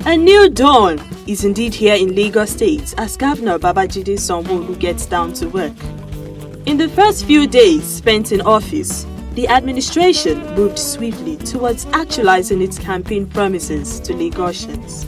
A new dawn is indeed here in Lagos State as Governor Babajide Sanwo-olu gets down to work. In the first few days spent in office, the administration moved swiftly towards actualizing its campaign promises to Lagosians.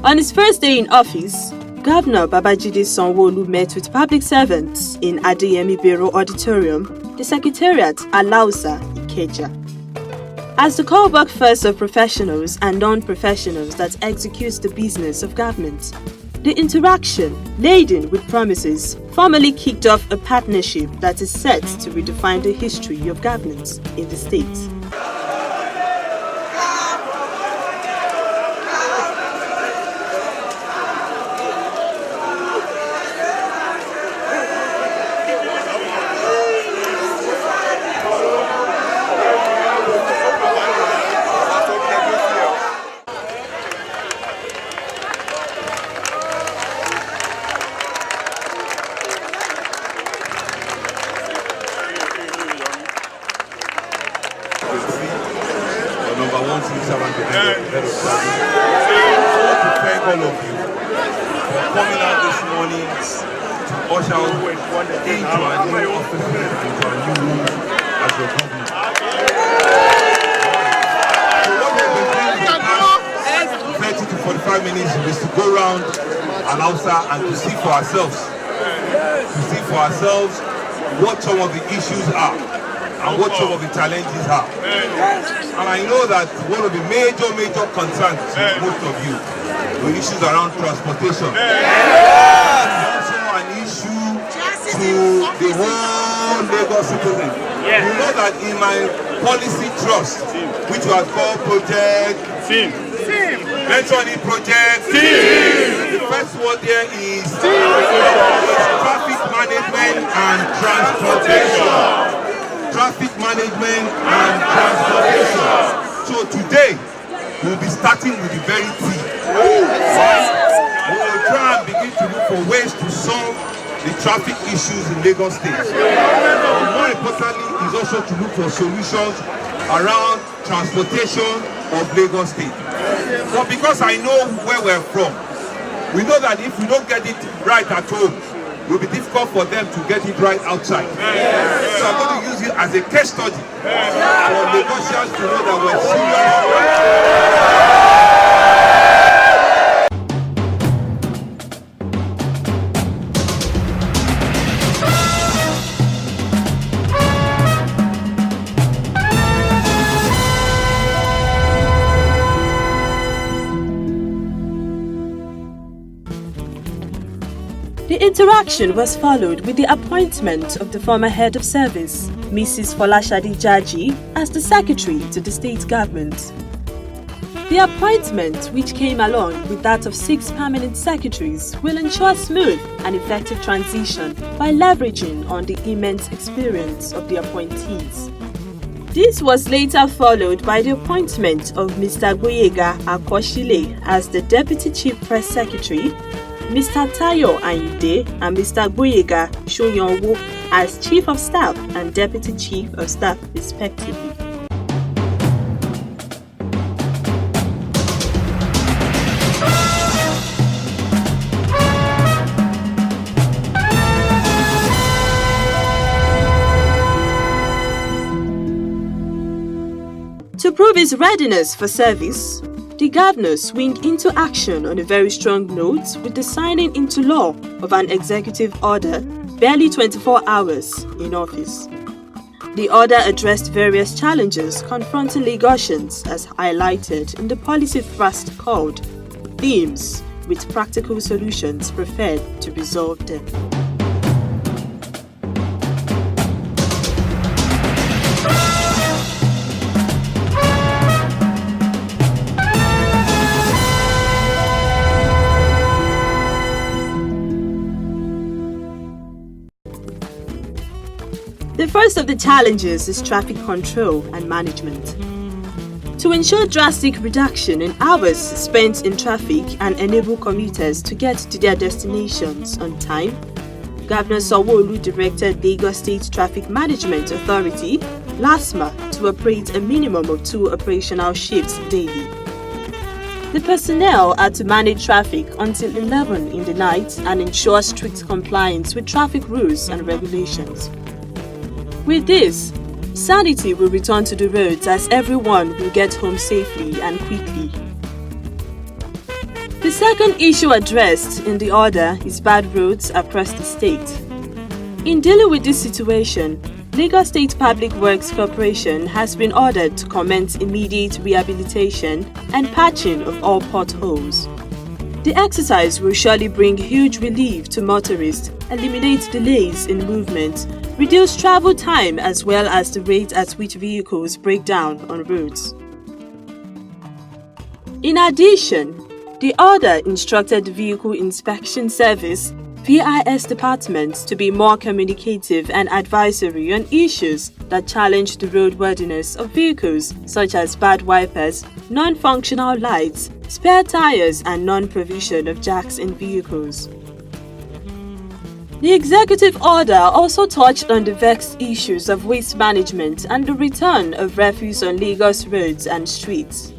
On his first day in office, Governor Babajide Sanwo-olu met with public servants in Adeyemi Biro Auditorium, the Secretariat Alausa, Ikeja. As the core workforce of professionals and non-professionals that executes the business of government, the interaction, laden with promises, formally kicked off a partnership that is set to redefine the history of governance in the state. Number one civil servant to head of service. I want to thank all of you for coming out this morning to usher us into our new offices and into our new rooms as your government. So what we've been doing for the past 30 to 45 minutes is to go around Alausa and to see for ourselves. What some of the issues are and what some of the challenges are. And I know that one of the major concerns to most of you, the issues around transportation. Also an issue to the whole Lagos citizen. You know that in my policy trust, which was called Project Mention it, Project the first word there is traffic management and transportation. Traffic management and transportation. So today, we'll be starting with the very key. We will try and begin to look for ways to solve the traffic issues in Lagos State. And more importantly, is also to look for solutions around transportation of Lagos State. But because I know where we're from, we know that if we don't get it right at home, it will be difficult for them to get it right outside. So I'm going to use it as a case study for Lagosians to know that we're serious. The interaction was followed with the appointment of the former head of service, Mrs. Folashade Jaji, as the secretary to the state government. The appointment, which came along with that of 6 permanent secretaries, will ensure smooth and effective transition by leveraging on the immense experience of the appointees. This was later followed by the appointment of Mr. Gboyega Akoshile as the Deputy Chief Press Secretary, Mr. Tayo Ayinde and Mr. Gboyega Soyanwo as Chief of Staff and Deputy Chief of Staff respectively. To prove his readiness for service, the governor swung into action on a very strong note with the signing into law of an executive order barely 24 hours in office. The order addressed various challenges confronting Lagosians as highlighted in the policy thrust called Themes with Practical Solutions Preferred to Resolve Them. The first of the challenges is traffic control and management. To ensure drastic reduction in hours spent in traffic and enable commuters to get to their destinations on time, Governor Sanwo-olu directed Lagos State Traffic Management Authority, LASMA, to operate a minimum of 2 operational shifts daily. The personnel are to manage traffic until 11 in the night and ensure strict compliance with traffic rules and regulations. With this, sanity will return to the roads as everyone will get home safely and quickly. The second issue addressed in the order is bad roads across the state. In dealing with this situation, Lagos State Public Works Corporation has been ordered to commence immediate rehabilitation and patching of all potholes. The exercise will surely bring huge relief to motorists, eliminate delays in movement, reduce travel time as well as the rate at which vehicles break down on roads. In addition, the order instructed the Vehicle Inspection Service VIS department to be more communicative and advisory on issues that challenge the roadworthiness of vehicles such as bad wipers, non-functional lights, spare tires and non-provision of jacks in vehicles. The executive order also touched on the vexed issues of waste management and the return of refuse on Lagos roads and streets.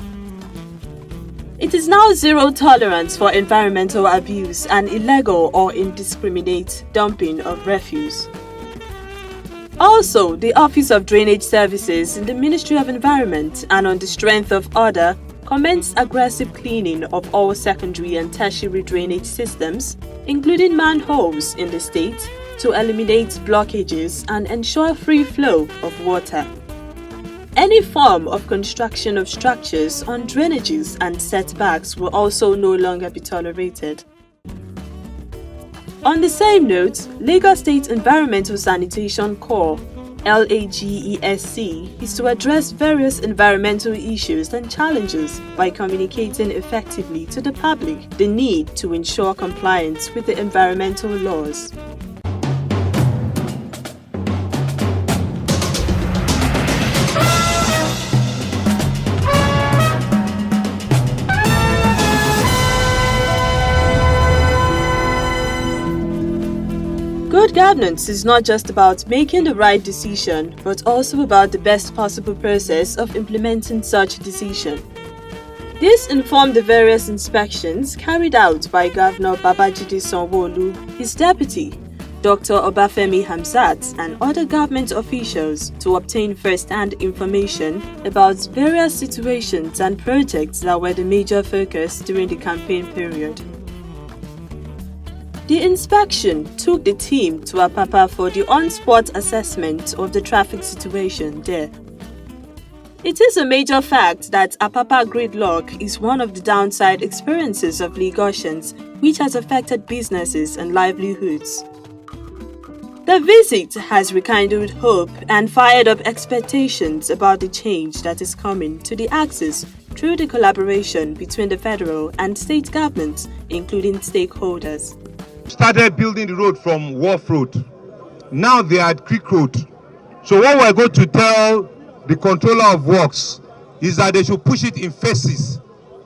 It is now zero tolerance for environmental abuse and illegal or indiscriminate dumping of refuse. Also, the Office of Drainage Services in the Ministry of Environment and on the strength of order commenced aggressive cleaning of all secondary and tertiary drainage systems, including manholes in the state, to eliminate blockages and ensure free flow of water. Any form of construction of structures on drainages and setbacks will also no longer be tolerated. On the same note, Lagos State Environmental Sanitation Corps LAGESC is to address various environmental issues and challenges by communicating effectively to the public the need to ensure compliance with the environmental laws. Good governance is not just about making the right decision, but also about the best possible process of implementing such decision. This informed the various inspections carried out by Governor Babajide Sanwo-olu, his deputy, Dr. Obafemi Hamzat, and other government officials to obtain first-hand information about various situations and projects that were the major focus during the campaign period. The inspection took the team to Apapa for the on-spot assessment of the traffic situation there. It is a major fact that Apapa gridlock is one of the downside experiences of Lagosians, which has affected businesses and livelihoods. The visit has rekindled hope and fired up expectations about the change that is coming to the axis through the collaboration between the federal and state governments, including stakeholders. Started building the road from Wharf Road. Now they are at Creek Road. So what we're going to tell the controller of works is that they should push it in phases.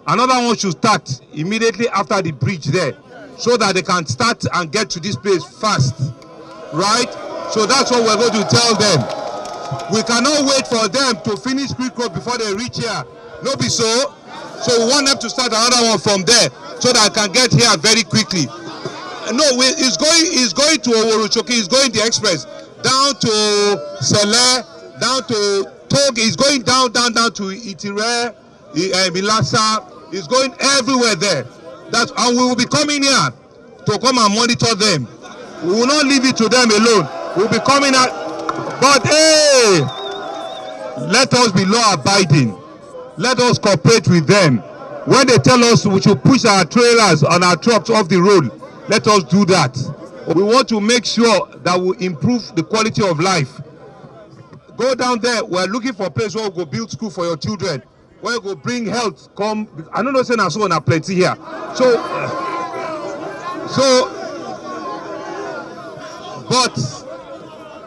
Another one should start immediately after the bridge there, so that they can start and get to this place fast. Right? So that's what we're going to tell them. We cannot wait for them to finish Creek Road before they reach here. No be so. So we want them to start another one from there, so that I can get here very quickly. No, he's going to Oworuchoki, he's going the express, down to Sele, down to Tog, he's going down to Itire, Milasa, he's going everywhere there. And we will be coming here to come and monitor them. We will not leave it to them alone. We'll be coming out. But hey, let us be law abiding. Let us cooperate with them. When they tell us we should push our trailers and our trucks off the road, let us do that. We want to make sure that we improve the quality of life. Go down there. We're looking for a place where we go build school for your children, where you go bring health. Come, I don't know, say so on a plenty here. But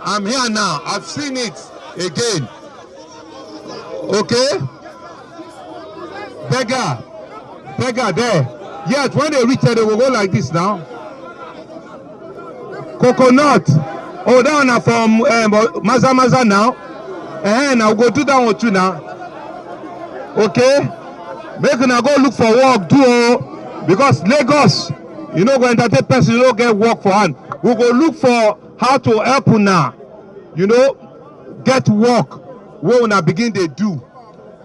I'm here now. I've seen it again. Okay. beggar there. Yet when they reach there, they will go like this now. Coconut. Oh, that one from Maza now. Now go do that one too now. Okay? Make una go look for work, because Lagos, you know, go entertain person, you don't get work for hand. We go look for how to help una, you know, get work where una begin they do.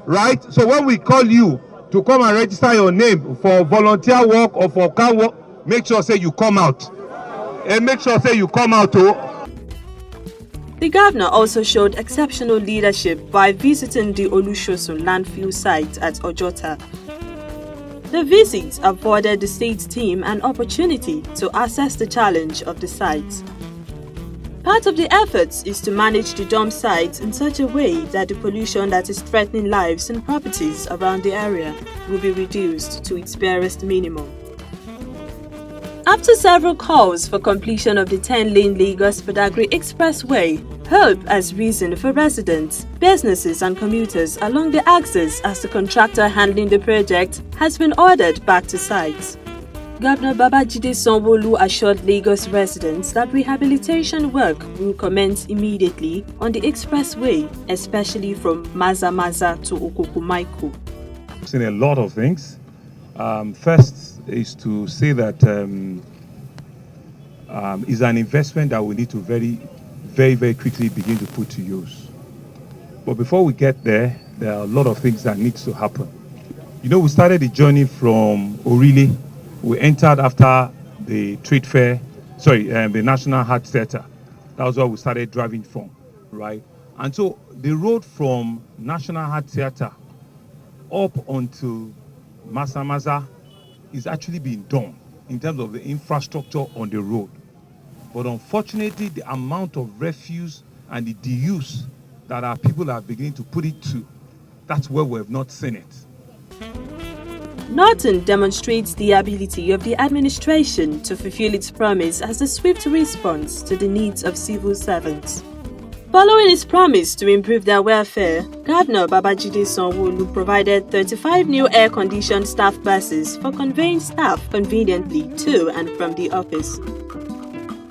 Right? So when we call you to come and register your name for volunteer work or for car work, make sure say you come out. And make sure say you come out too. The governor also showed exceptional leadership by visiting the Olushosun landfill site at Ojota. The visit afforded the state team an opportunity to assess the challenge of the site. Part of the efforts is to manage the dump site in such a way that the pollution that is threatening lives and properties around the area will be reduced to its barest minimum. After several calls for completion of the 10-lane Lagos-Badagry Expressway, hope has risen for residents, businesses and commuters along the axis as the contractor handling the project has been ordered back to site. Governor Babajide Sanwo-olu assured Lagos residents that rehabilitation work will commence immediately on the expressway, especially from Maza to Okokomaiko. I've seen a lot of things. First is to say that it's an investment that we need to very quickly begin to put to use. But before we get there, there are a lot of things that needs to happen. You know, we started the journey from Orile. We entered after the trade fair, the National Art Theatre. That was where we started driving from, right? And so the road from National Art Theatre up onto Maza is actually being done in terms of the infrastructure on the road. But unfortunately, the amount of refuse and the deuse that our people are beginning to put it to, that's where we have not seen it. Norton demonstrates the ability of the administration to fulfill its promise as a swift response to the needs of civil servants. Following his promise to improve their welfare, Governor Babajide Sanwo-olu provided 35 new air-conditioned staff buses for conveying staff conveniently to and from the office.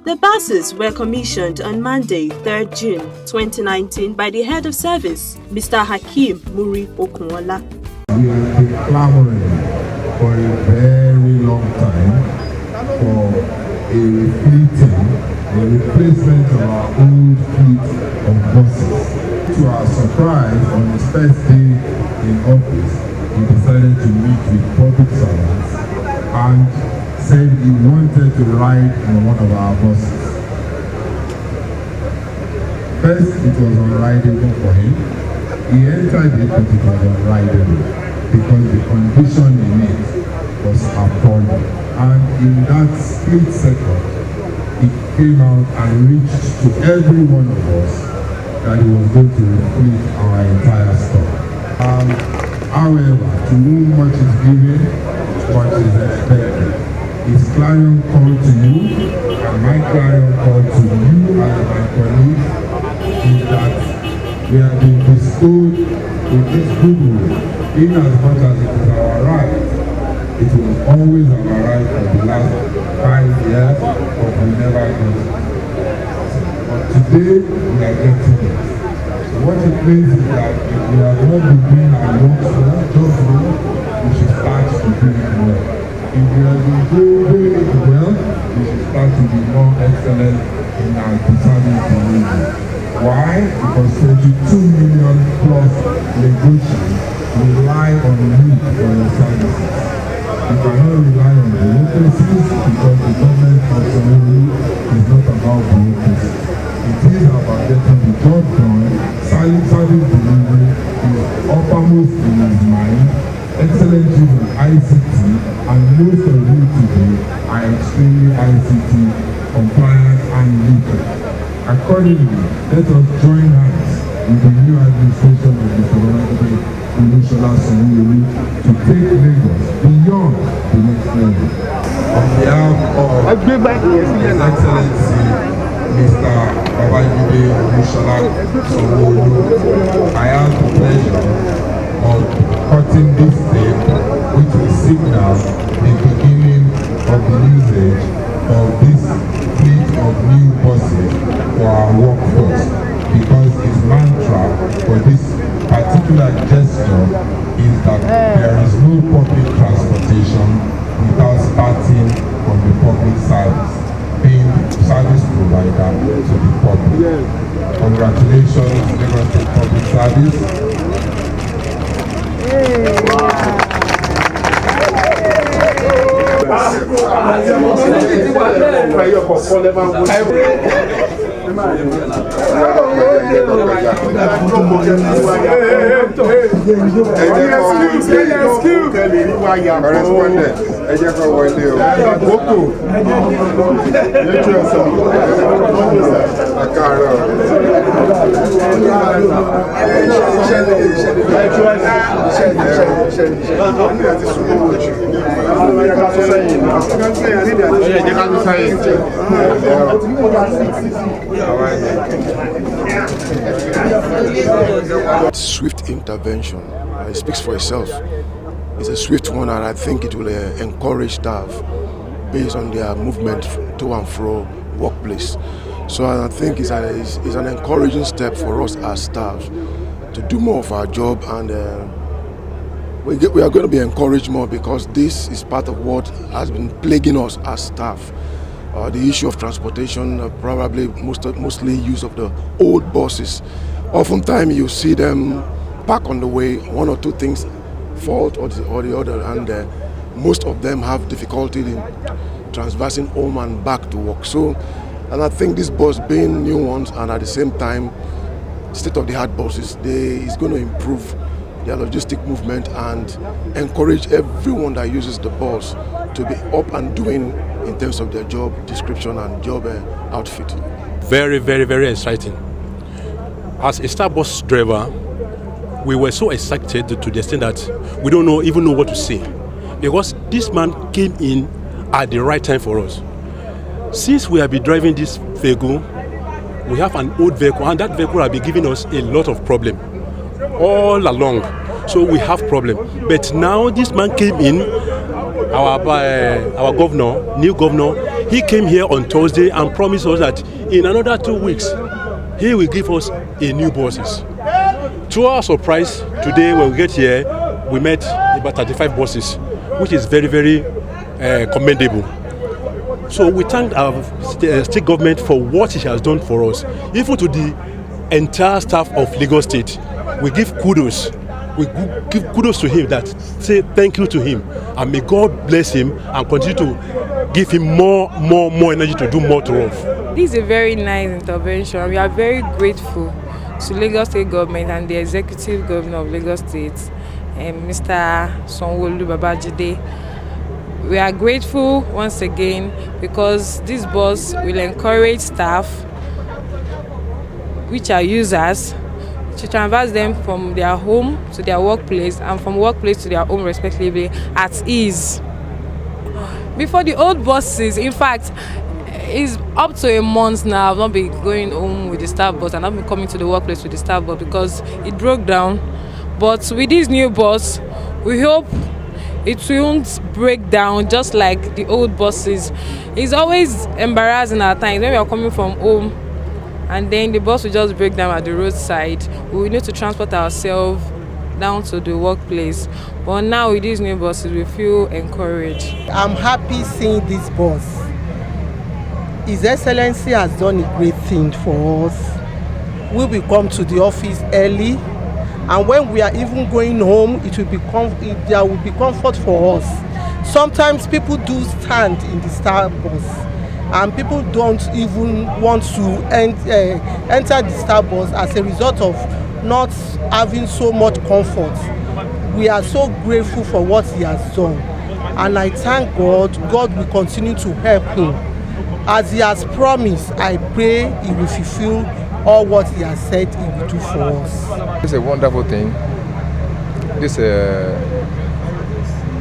The buses were commissioned on Monday, 3rd June 2019 by the head of service, Mr. Hakeem Muri Okunwola. We have been clamoring for a very long time for a replacement of our old fleet of buses. To our surprise, on his first day in office, he decided to meet with public servants and said he wanted to ride on one of our buses. First, it was unrideable for him. He entered it, but it was unrideable because the condition in it was appalling. And in that split second, he came out and reached to every one of us that he was going to replace our entire stock. However, to whom much is given, much is expected. His client called to you, and my client called to you as my colleague, is that we have been bestowed with this goodwill, in as much as it is our right. It was always our right for the last 5 years, but we never got it. But today, we are getting it. So what it means is that if we have not been doing our work just well, we should start to do it well. If we have been doing it well, we should start to be more excellent in our determined behavior. Why? Because 22 million plus Lagosians rely on you for your services. You cannot rely on bureaucracies because the government personally is not about bureaucracy. It is about getting the job done. Service delivery is uppermost in his mind. Excellent use of ICT, and most of you today are extremely ICT compliant and literate. Accordingly, let us join hands with the new administration of Mr. Babajide Sanwo-olu to take Lagos beyond the next level. On behalf of His Excellency Mr. Babajide Sanwo-olu, I have the pleasure of cutting this tape, which will signal the beginning of the usage of this fleet of new buses for our workforce, because his mantra for this particular gesture is that there is no public transportation without starting from the public service, being service provider to the public. Congratulations, Lagos State Public Service. Swift intervention, it speaks for itself. It's a swift one, and I think it will encourage staff based on their movement to and fro workplace. So I think it's an encouraging step for us as staff to do more of our job, and we are going to be encouraged more, because this is part of what has been plaguing us as staff. The issue of transportation, probably mostly use of the old buses. Oftentimes you see them park on the way, one or two things fault or the other, and most of them have difficulty in transversing home and back to work. So, and I think this bus being new ones and at the same time state-of-the-art buses, is going to improve their logistic movement and encourage everyone that uses the bus to be up and doing in terms of their job description and job outfit. Very, very, very exciting. As a Star bus driver, we were so excited to the extent that we don't even know what to say, because this man came in at the right time for us. Since we have been driving this vehicle, we have an old vehicle, and that vehicle has been giving us a lot of problem all along. So we have problem. But now this man came in, our governor, new governor, he came here on Thursday and promised us that in another 2 weeks, he will give us a new buses. To our surprise, today when we get here, we met about 35 buses, which is very, very commendable. So we thank our state government for what it has done for us. Even to the entire staff of Lagos State, we give kudos. We give kudos to him, that say thank you to him, and may God bless him and continue to give him more energy to do more to us. This is a very nice intervention. We are very grateful to Lagos State government and the executive governor of Lagos State, Mr. Sanwo-olu Babajide. We are grateful once again because this bus will encourage staff, which are users, to traverse them from their home to their workplace and from workplace to their home respectively at ease. Before the old buses, in fact, it's up to a month now. I've not been going home with the staff bus and I've been coming to the workplace with the staff bus because it broke down. But with this new bus, we hope it won't break down just like the old buses. It's always embarrassing at times when we are coming from home and then the bus will just break down at the roadside. We will need to transport ourselves down to the workplace. But now with these new buses, we feel encouraged. I'm happy seeing this bus. His Excellency has done a great thing for us. We will come to the office early, and when we are even going home, there will be comfort for us. Sometimes people do stand in the Star bus, and people don't even want to enter the Star bus as a result of not having so much comfort. We are so grateful for what he has done, and I thank God. God will continue to help him. As he has promised, I pray he will fulfill all what he has said he will do for us. It's a wonderful thing. This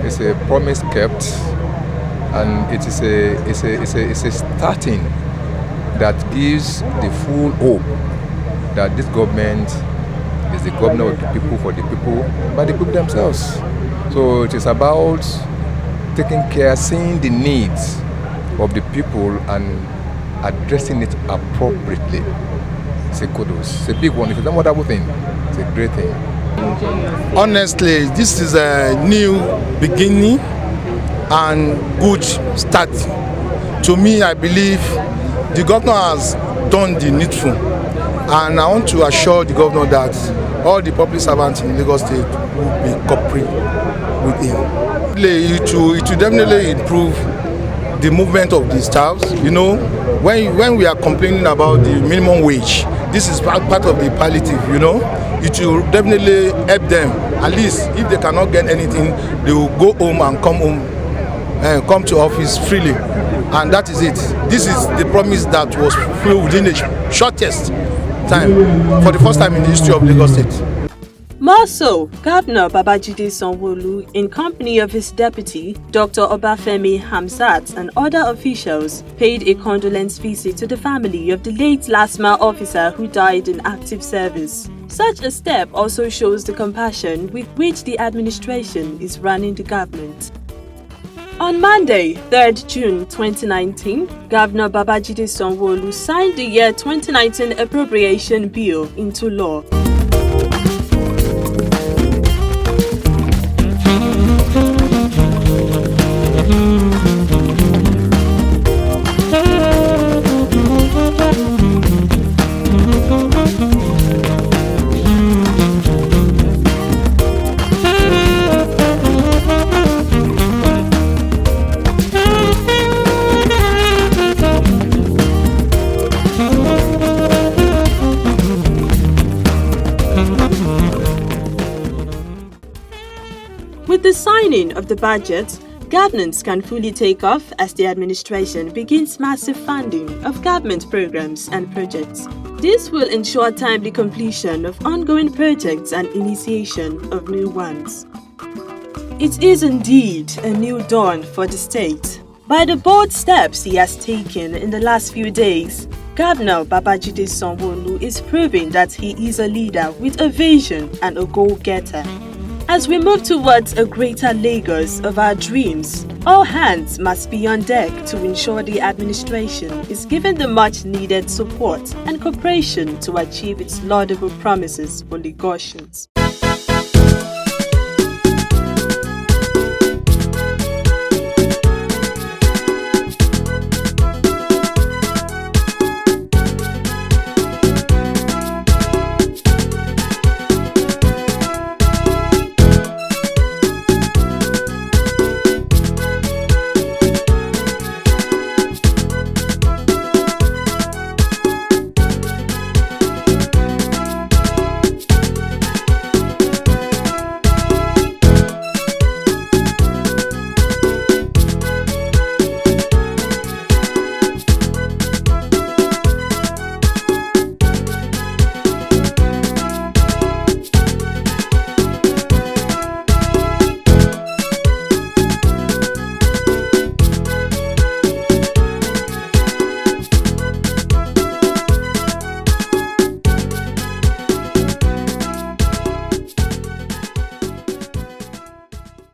is a promise kept, and it is a starting that gives the full hope that this government is the governor of the people, for the people, by the people themselves. So it is about taking care, seeing the needs of the people and addressing it appropriately. It's a kudos. It's a big one. It's a wonderful thing. It's a great thing. Honestly, this is a new beginning and good start. To me, I believe the governor has done the needful, and I want to assure the governor that all the public servants in Lagos State will be cooperating with him. It will definitely improve the movement of the staffs. You know, when we are complaining about the minimum wage, this is part of the palliative, you know. It will definitely help them. At least if they cannot get anything, they will go home and come to office freely. And that is it. This is the promise that was fulfilled within the shortest time, for the first time in the history of Lagos State. More so, Governor Babajide Sanwo-olu, in company of his deputy, Dr. Obafemi Hamzat, and other officials, paid a condolence visit to the family of the late LASMA officer who died in active service. Such a step also shows the compassion with which the administration is running the government. On Monday, 3rd June 2019, Governor Babajide Sanwo-olu signed the year 2019 appropriation bill into law. With the signing of the budget, governance can fully take off as the administration begins massive funding of government programs and projects. This will ensure timely completion of ongoing projects and initiation of new ones. It is indeed a new dawn for the state. By the bold steps he has taken in the last few days, Governor Babajide Sanwo-olu is proving that he is a leader with a vision and a goal-getter. As we move towards a greater Lagos of our dreams, all hands must be on deck to ensure the administration is given the much-needed support and cooperation to achieve its laudable promises for Lagosians.